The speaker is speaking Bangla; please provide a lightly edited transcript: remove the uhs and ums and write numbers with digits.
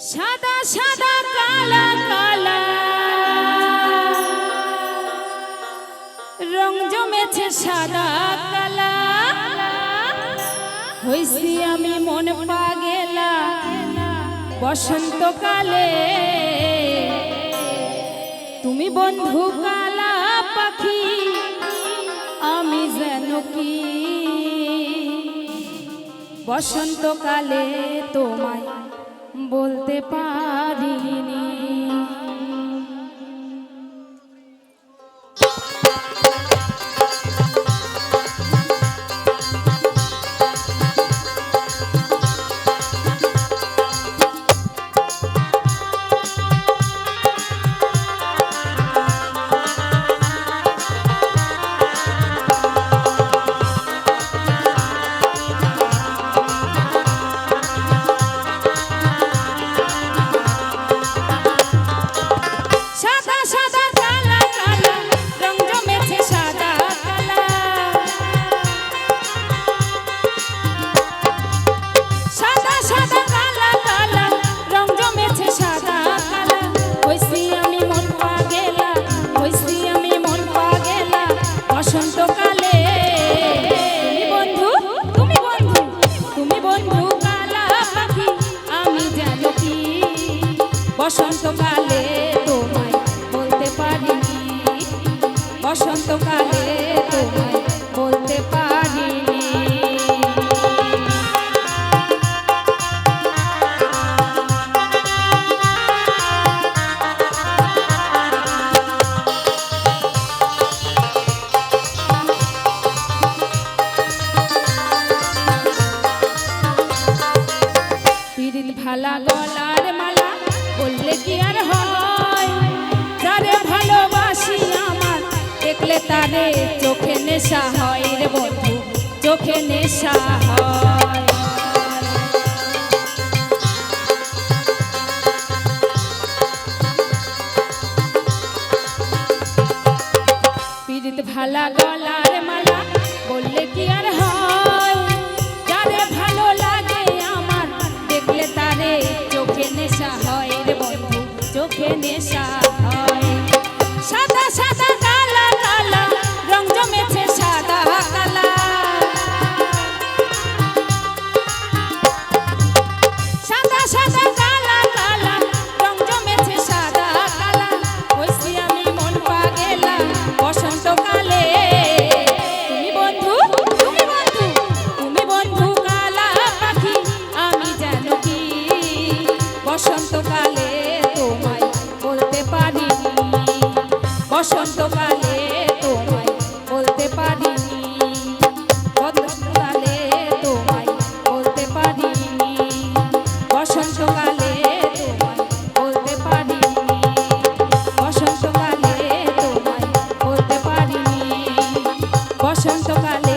সাদা সাদা কালা কালা রং জমেছে সাদা কালা হইছি আমি মন পাগেলা বসন্তকালে তুমি বন্ধু কালা পাখি আমি যেন কি বসন্তকালে তোমায় বলতে পারিনি। বসন্তকালে তোমায় বলতে পারিনি, বসন্তকালে তোমায় বলতে পারিনি। পিরিত ভালা গলার মালা বললে কি আর হয়, যারে ভালোবাসি আমার দেখলে তারে চোখে নেশা হয় রে বন্ধু, চোখে নেশা হয়। পিরিত ভালা গলার মালা বললে কি আর হয়, যারে ভালো লাগে আমার দেখলে তারে চোখে নেশা হয় রে বন্ধু, চোখে নেশা হয়। সাদা সাদা কালা কালা রং জমেছে সাদা কালা, সাদা সাদা কালা কালা রং জমেছে সাদা কালা হইছি আমি মন পাগেলা বসন্তকালে তুমি বন্ধু, তুমি বন্ধু, তুমি বন্ধু কালা পাখি আমি যেন কি বসন্তকালে তোমায় বলতে পারিনি, বসন্তকালে তোমায় বলতে পারিনি, বসন্তকালে তোমায় বলতে পারিনি, বসন্তকালে তোমায় বলতে পারিনি, বসন্তকালে তোমায় বলতে পারিনি, বসন্তকালে